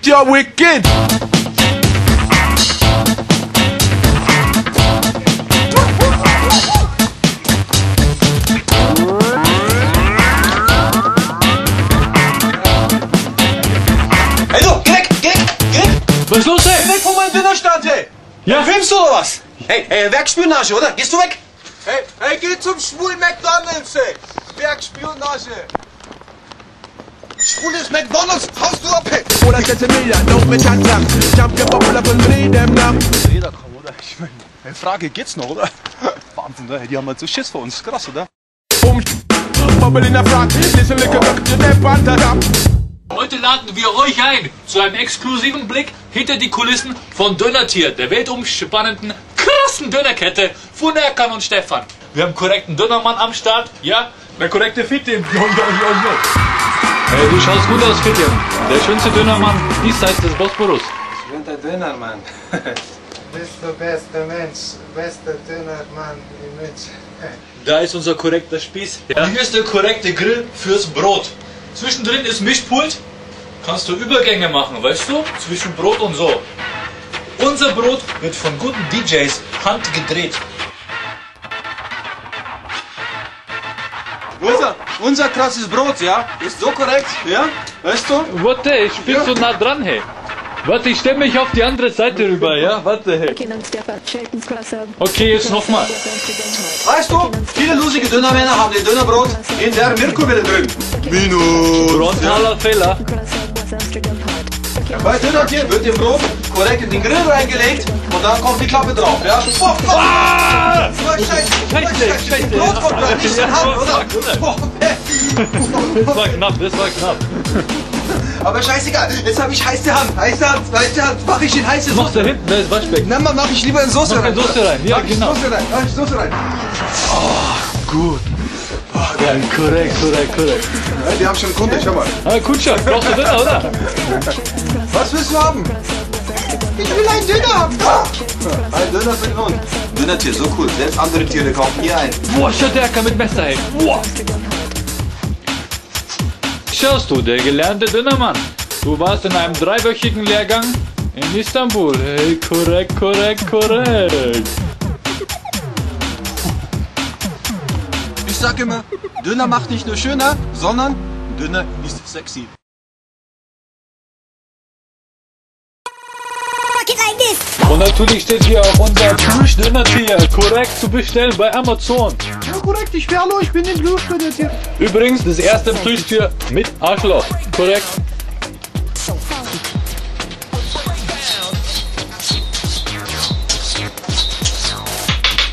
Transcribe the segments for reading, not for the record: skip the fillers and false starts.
you're wicked. Hey du, geh weg, geh weg, geh weg! Was ist los, Geh ey? weg von meinem Dönerstand, ey! Ja? Filmst du oder was? Hey, Werkspionage, oder? Gehst du weg? Hey, geh zum schwulen McDonalds, ey! Werkspionage! Schwules McDonalds, haust du ab, ey! Oder setze mir ja, don't mit Handlang. Champion Popular von Frieden nach. Jeder kann, oder? Ich meine, Frage geht's noch, oder? Wahnsinn, ne? Die haben halt so Schiss vor uns. Krass, oder? Bubble in der Front. Listen, look at the Panther up. Heute laden wir euch ein zu einem exklusiven Blick hinter die Kulissen von Dönertier, der weltumspannenden, krassen Dönerkette von Erkan und Stefan. Wir haben korrekten Dönermann am Start, ja? Der korrekte Fitte. Hey, du schaust gut aus, Fitte. Der schönste Dönermann diesseits des Bosporus. Ich bin der Dönermann. Bist der beste Mensch, bester Dönermann im Mensch. Da ist unser korrekter Spieß. Ja. Und hier ist der korrekte Grill fürs Brot. Zwischendrin ist Mischpult. Kannst du Übergänge machen, weißt du? Zwischen Brot und so. Unser Brot wird von guten DJs handgedreht. Unser krasses Brot, ja? Ist so korrekt, ja? Weißt du? Warte, ich bin so nah dran, hey. Warte, ich stelle mich auf die andere Seite rüber, ja? Warte, hey. Okay, jetzt nochmal. Weißt du, viele lustige Dönermänner haben den Dönerbrot in der Mikrowelle drin. Frontaler Fehler. Bei Dönertier wird dem Brot korrekt in den Grill reingelegt und dann kommt die Klappe drauf, ja? Boah, Ah! Scheiße, Brot kommt da nicht in Hand, oder? Boah, Das war knapp, das war knapp. aber scheißegal, jetzt habe ich heiße Hand, mach ich in heiße Mach da Soße. hinten, da ist Waschbecken. Na, mach ich lieber in Soße Mach rein. in Soße rein, ja, Mach ich genau. Soße rein. Gut. Ja, korrekt. Ja, die haben schon einen Kunde, schau mal. Ah, Kutscher, brauchst du Döner, oder? Was willst du haben? Ich will einen Döner haben. Ein Döner für den Hund. Dönertier, so cool. Selbst andere Tiere kaufen hier ein. Boah, schaut der Erkan mit Messer, hey. Boah. Schaust du, der gelernte Dönermann. Du warst in einem 3-wöchigen Lehrgang in Istanbul. Hey, korrekt. Ich sag immer, Döner macht nicht nur schöner, sondern Döner ist sexy. Und natürlich steht hier auch unser Plüsch-Dönertier korrekt zu bestellen bei Amazon. Ja, korrekt, hallo, ich bin den Blutdönertier. Übrigens, das erste Plüschtier mit Arschloch. Korrekt.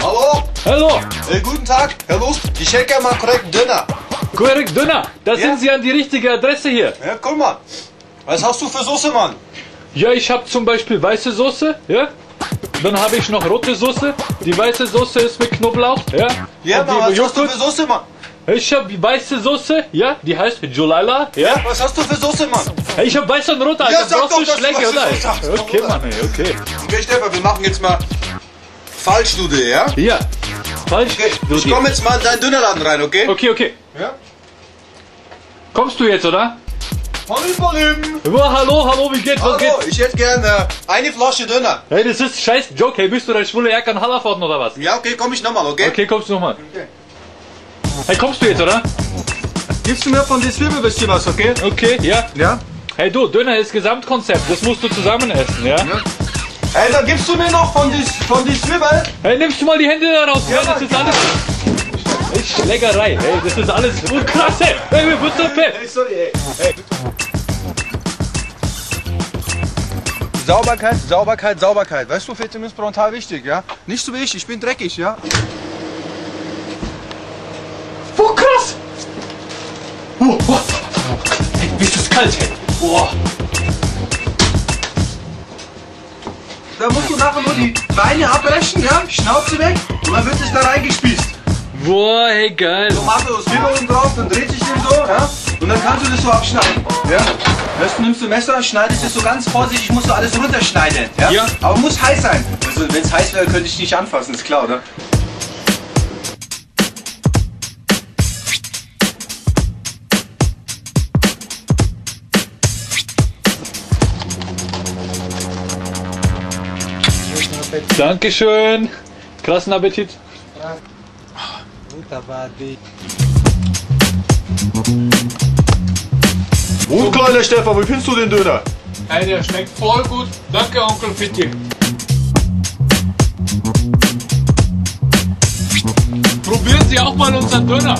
Hallo? Hallo, Guten Tag, Herr Lust. Ich hätte gerne mal korrekt Döner. korrekt Döner. Da sind Sie an die richtige Adresse hier. Ja, guck mal. Was hast du für Soße, Mann? Ja, ich habe zum Beispiel weiße Soße, ja. Dann habe ich noch rote Soße. Die weiße Soße ist mit Knoblauch, ja. Ja, Und Mann, die was hast du Joghurt. für Soße, Mann? Ich habe die weiße Soße, ja. Die heißt Jolala, ja. Was hast du für Soße, Mann? Hey, ich habe weiß und rot, Alter. Ja, sag Brauchst doch, du dass du Schläge, weiße oder? Soße hast, Okay, oder? Mann, ey, okay. Okay, Stefan, wir machen jetzt mal Fallstudie, ja? Ja, falsch. Okay, ich komme jetzt mal in deinen Dönerladen rein, okay? Okay. Ja? Kommst du jetzt, oder? Palim. Ja, hallo, wie geht's, was Hallo, geht's? ich hätte gerne eine Flasche Döner. Hey, das ist scheiß Joke, hey, bist du der schwule Erkan Hallervorden oder was? Ja, okay, komm ich nochmal, okay? Okay, kommst du nochmal. Okay. Hey, kommst du jetzt, oder? Gibst du mir von der Zwiebel bisschen was, okay? Okay, ja. Ja? Hey du, Döner ist Gesamtkonzept, das musst du zusammen essen, ja? Hey, dann gibst du mir noch von die Zwiebel? Hey, nimmst du mal die Hände da raus, ja, Ja, das ist alles... Hey, Schlägerei, hey, das ist alles... Oh, krass, hey, hey, what's up, hey? Hey, sorry, ey. Sauberkeit. Weißt du, Fettim ist brutal wichtig, ja? Nicht so wie ich bin dreckig, ja? Oh, krass! Hey, wie ist das kalt, hey? Boah. Da musst du nachher nur die Beine abbrechen, ja? Schnauze weg und dann wird es da reingespießt. Boah, hey, geil. So machst du das Zwiebel oben drauf, dann dreht sich den so, ja? Und dann kannst du das so abschneiden. Ja? Weißt du, nimmst du Messer, schneidest es so ganz vorsichtig, musst du alles runterschneiden. Ja? Ja. Aber muss heiß sein. Also, wenn es heiß wäre, könnte ich nicht anfassen, ist klar, oder? Appetit. Dankeschön. Krassen Appetit. Gut, aber die... Und kleiner Stefan, wie findest du den Döner? Hey, der schmeckt voll gut. Danke, Onkel Fitti. Probieren Sie auch mal unseren Döner.